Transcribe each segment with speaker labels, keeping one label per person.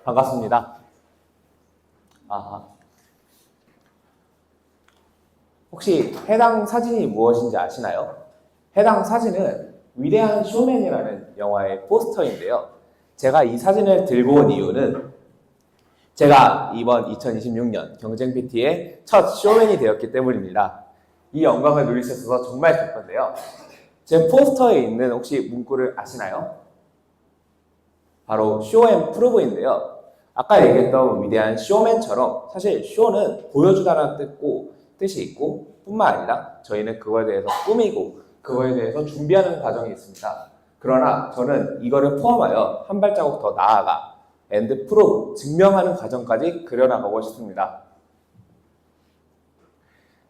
Speaker 1: 반갑습니다. 혹시 해당 사진이 무엇인지 아시나요? 해당 사진은 위대한 쇼맨이라는 영화의 포스터인데요. 제가 이 사진을 들고 온 이유는 제가 이번 2026년 경쟁 PT의 첫 쇼맨이 되었기 때문입니다. 이 영광을 누릴 수 있어서 정말 기쁜데요. 제 포스터에 있는 혹시 문구를 아시나요? 바로 쇼 앤 프루브인데요. 아까 얘기했던 위대한 쇼맨처럼 사실 쇼는 보여주다라는 뜻이 있고 뿐만 아니라 저희는 그거에 대해서 꾸미고 그거에 대해서 준비하는 과정이 있습니다. 그러나 저는 이거를 포함하여 한 발자국 더 나아가 and prove, 증명하는 과정까지 그려나가고 싶습니다.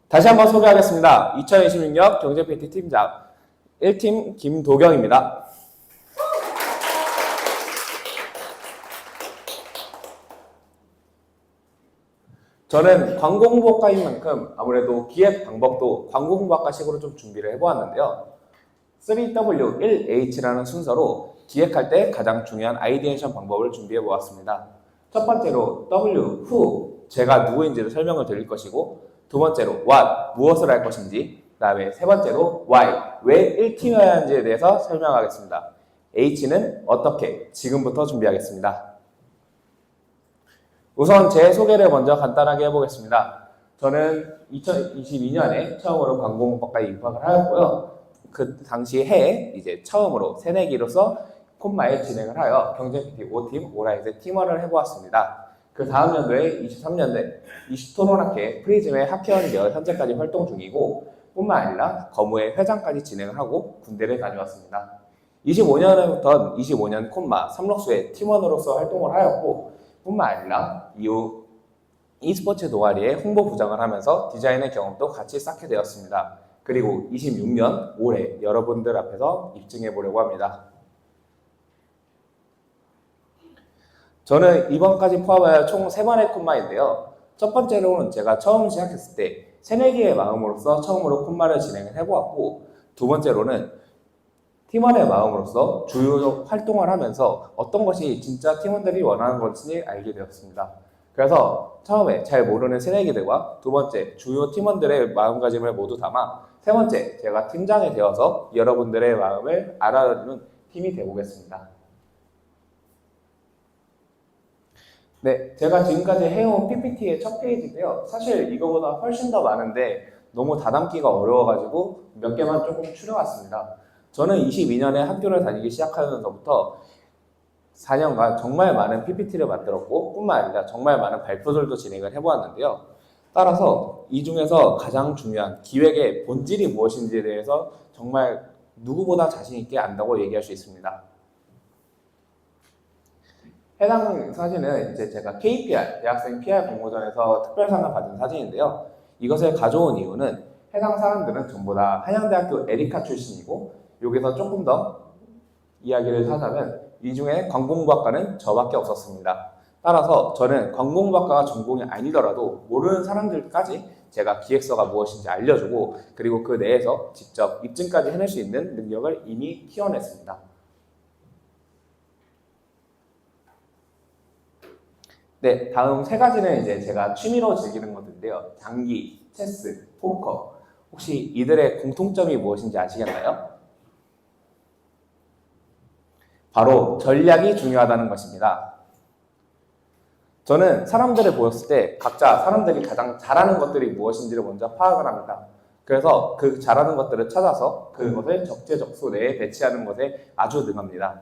Speaker 1: 다시 한번 소개하겠습니다. 2026년 경제 PT 팀장 1팀 김도경입니다. 저는 광고 홍보학과인 만큼 아무래도 기획 방법도 광고 홍보학과식으로 좀 준비를 해보았는데요. 3W1H라는 순서로 기획할 때 가장 중요한 아이디에이션 방법을 준비해보았습니다. 첫 번째로 W, Who, 제가 누구인지를 설명을 드릴 것이고 두 번째로 What, 무엇을 할 것인지 그 다음에 세 번째로 Why, 왜 1팀이어야 하는지에 대해서 설명하겠습니다. H는 어떻게, 지금부터 준비하겠습니다. 우선 제 소개를 먼저 간단하게 해보겠습니다. 저는 2022년에 처음으로 광고홍보과에 입학을 하였고요. 그 당시 해에 이제 처음으로 새내기로서 콤마에 진행을 하여 경쟁 PT 5팀 오라이트의 팀원을 해보았습니다. 그 다음 연도에 23년대 20토론학회 프리즘의 학회원 되어 현재까지 활동 중이고 뿐만 아니라 거무의 회장까지 진행을 하고 군대를 다녀왔습니다. 25년부터 25년 콤마 삼록수의 팀원으로서 활동을 하였고 뿐만 아니라 이후 e스포츠 동아리의 홍보 부장을 하면서 디자인의 경험도 같이 쌓게 되었습니다. 그리고 26년 올해 여러분들 앞에서 입증해 보려고 합니다. 저는 이번까지 포함하여 총 3번의 콤마인데요. 첫 번째로는 제가 처음 시작했을 때 새내기의 마음으로서 처음으로 콤마를 진행을 해보았고 두 번째로는 팀원의 마음으로서 주요 활동을 하면서 어떤 것이 진짜 팀원들이 원하는 것인지 알게 되었습니다. 그래서 처음에 잘 모르는 새내기들과 두 번째 주요 팀원들의 마음가짐을 모두 담아 세 번째 제가 팀장이 되어서 여러분들의 마음을 알아주는 팀이 되보겠습니다. 네, 제가 지금까지 해온 PPT의 첫 페이지인데요. 사실 이거보다 훨씬 더 많은데 너무 다담기가 어려워가지고 몇 개만 조금 추려왔습니다. 저는 22년에 학교를 다니기 시작하면서부터 4년간 정말 많은 PPT를 만들었고 뿐만 아니라 정말 많은 발표들도 진행을 해보았는데요. 따라서 이 중에서 가장 중요한 기획의 본질이 무엇인지에 대해서 정말 누구보다 자신 있게 안다고 얘기할 수 있습니다. 해당 사진은 이제 제가 KPR, 대학생 PR 공모전에서 특별상을 받은 사진인데요. 이것을 가져온 이유는 해당 사람들은 전부 다 한양대학교 에리카 출신이고 여기서 조금 더 이야기를 하자면 이 중에 광고홍보학과는 저밖에 없었습니다. 따라서 저는 광고홍보학과가 전공이 아니더라도 모르는 사람들까지 제가 기획서가 무엇인지 알려주고 그리고 그 내에서 직접 입증까지 해낼 수 있는 능력을 이미 키워냈습니다. 네, 다음 세 가지는 이제 제가 취미로 즐기는 것인데요. 장기, 체스, 포커. 혹시 이들의 공통점이 무엇인지 아시겠나요? 바로 전략이 중요하다는 것입니다. 저는 사람들을 보였을 때 각자 사람들이 가장 잘하는 것들이 무엇인지를 먼저 파악을 합니다. 그래서 그 잘하는 것들을 찾아서 그것을 적재적소 내에 배치하는 것에 아주 능합니다.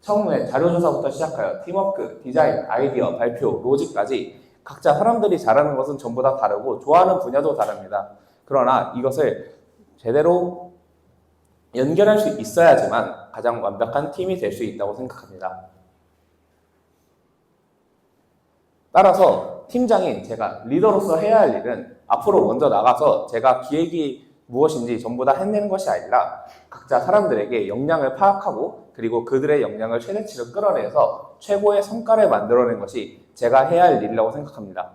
Speaker 1: 처음에 자료조사부터 시작하여 팀워크, 디자인, 아이디어, 발표, 로직까지 각자 사람들이 잘하는 것은 전부 다 다르고 좋아하는 분야도 다릅니다. 그러나 이것을 제대로 연결할 수 있어야지만 가장 완벽한 팀이 될 수 있다고 생각합니다. 따라서 팀장인 제가 리더로서 해야 할 일은 앞으로 먼저 나가서 제가 기획이 무엇인지 전부 다 해내는 것이 아니라 각자 사람들에게 역량을 파악하고 그리고 그들의 역량을 최대치로 끌어내서 최고의 성과를 만들어낸 것이 제가 해야 할 일이라고 생각합니다.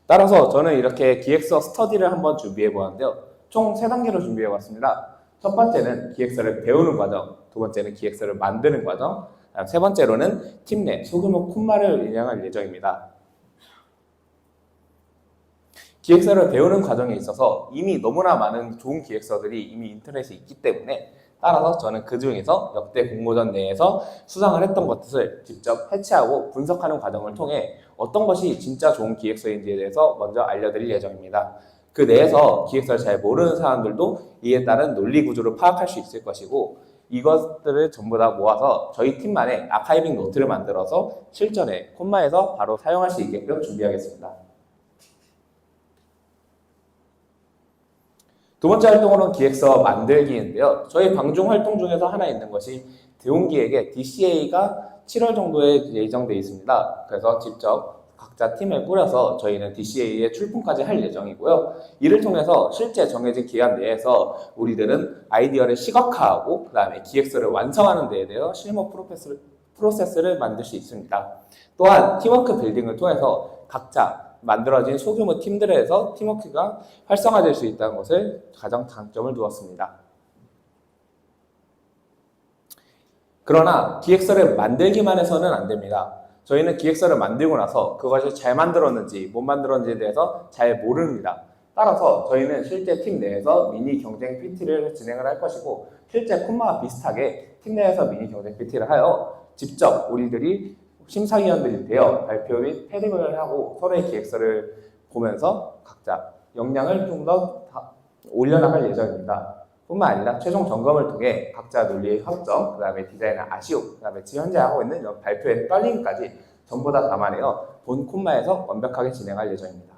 Speaker 1: 따라서 저는 이렇게 기획서 스터디를 한번 준비해 보았는데요. 총 3단계로 준비해 봤습니다. 첫 번째는 기획서를 배우는 과정, 두 번째는 기획서를 만드는 과정, 세 번째로는 팀 내 소규모 콤마를 운영할 예정입니다. 기획서를 배우는 과정에 있어서 이미 너무나 많은 좋은 기획서들이 이미 인터넷에 있기 때문에 따라서 저는 그 중에서 역대 공모전 내에서 수상을 했던 것을 직접 해체하고 분석하는 과정을 통해 어떤 것이 진짜 좋은 기획서인지에 대해서 먼저 알려드릴 예정입니다. 그 내에서 기획서를 잘 모르는 사람들도 이에 따른 논리 구조를 파악할 수 있을 것이고 이것들을 전부 다 모아서 저희 팀만의 아카이빙 노트를 만들어서 실전에 콤마에서 바로 사용할 수 있게끔 준비하겠습니다. 두 번째 활동으로는 기획서 만들기인데요. 저희 방중 활동 중에서 하나 있는 것이 대웅기획의 DCA가 7월 정도에 예정되어 있습니다. 그래서 직접 각자 팀을 꾸려서 저희는 DCA의 출품까지 할 예정이고요. 이를 통해서 실제 정해진 기간 내에서 우리들은 아이디어를 시각화하고 그 다음에 기획서를 완성하는 데에 대해 실무 프로세스를 만들 수 있습니다. 또한 팀워크 빌딩을 통해서 각자 만들어진 소규모 팀들에서 팀워크가 활성화될 수 있다는 것을 가장 장점을 두었습니다. 그러나 기획서를 만들기만 해서는 안 됩니다. 저희는 기획서를 만들고 나서 그것이 잘 만들었는지 못 만들었는지에 대해서 잘 모릅니다. 따라서 저희는 실제 팀 내에서 미니 경쟁 PT를 진행을 할 것이고 실제 콤마와 비슷하게 팀 내에서 미니 경쟁 PT를 하여 직접 우리들이 심사위원들이 되어 발표 및 패딩을 하고 서로의 기획서를 보면서 각자 역량을 좀 더 올려나갈 예정입니다. 뿐만 아니라 최종 점검을 통해 각자 논리의 확정, 그 다음에 디자인의 아쉬움, 그 다음에 지금 현재 하고 있는 발표의 떨림까지 전부 다 담아내어 본 콤마에서 완벽하게 진행할 예정입니다.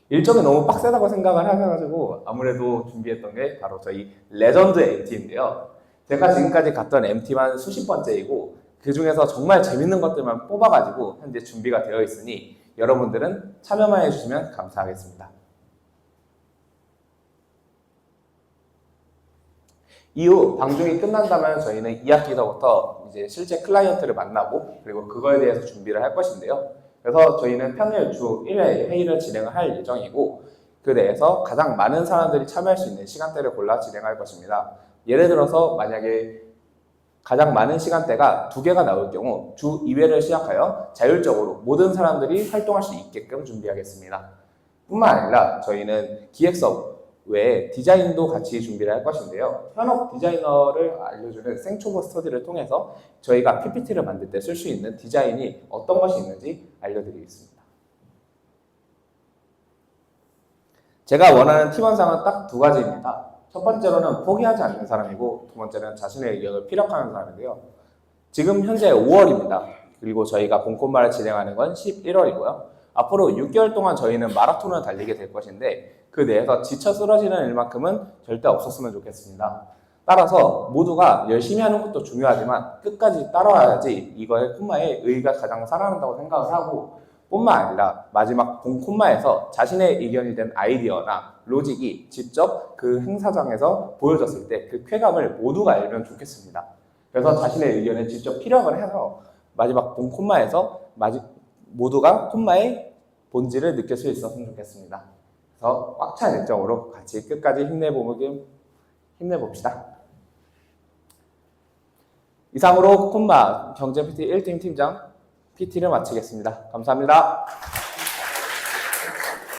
Speaker 1: 일정이 너무 빡세다고 생각을 하셔가지고 아무래도 준비했던 게 바로 저희 레전드 MT인데요. 제가 지금까지 갔던 MT만 수십 번째이고 그 중에서 정말 재밌는 것들만 뽑아가지고 현재 준비가 되어 있으니 여러분들은 참여만 해주시면 감사하겠습니다. 이후 방중이 끝난다면 저희는 2학기서부터 이제 실제 클라이언트를 만나고 그리고 그거에 대해서 준비를 할 것인데요. 그래서 저희는 평일 주 1회 회의를 진행을 할 예정이고 그 내에서 가장 많은 사람들이 참여할 수 있는 시간대를 골라 진행할 것입니다. 예를 들어서 만약에 가장 많은 시간대가 2개가 나올 경우 주 2회를 시작하여 자율적으로 모든 사람들이 활동할 수 있게끔 준비하겠습니다. 뿐만 아니라 저희는 기획서 외에 디자인도 같이 준비를 할 것인데요. 현업 디자이너를 알려주는 생초보 스터디를 통해서 저희가 PPT를 만들 때 쓸 수 있는 디자인이 어떤 것이 있는지 알려드리겠습니다. 제가 원하는 팀원상은 딱 2가지입니다. 첫 번째로는 포기하지 않는 사람이고 두 번째는 자신의 의견을 피력하는 사람인데요. 지금 현재 5월입니다. 그리고 저희가 본콤마를 진행하는 건 11월이고요. 앞으로 6개월 동안 저희는 마라톤을 달리게 될 것인데 그 내에서 지쳐 쓰러지는 일만큼은 절대 없었으면 좋겠습니다. 따라서 모두가 열심히 하는 것도 중요하지만 끝까지 따라와야지 이거의 콤마의 의의가 가장 살아난다고 생각을 하고 뿐만 아니라 마지막 본 콤마에서 자신의 의견이 된 아이디어나 로직이 직접 그 행사장에서 보여졌을 때 그 쾌감을 모두가 알면 좋겠습니다. 그래서 자신의 의견을 직접 피력을 해서 마지막 본 콤마에서 모두가 콤마의 본질을 느낄 수 있었으면 좋겠습니다. 그래서 꽉 찬 열정으로 같이 끝까지 힘내봅시다. 이상으로 콤마 경제 PT 1팀 팀장 PT를 마치겠습니다. 감사합니다.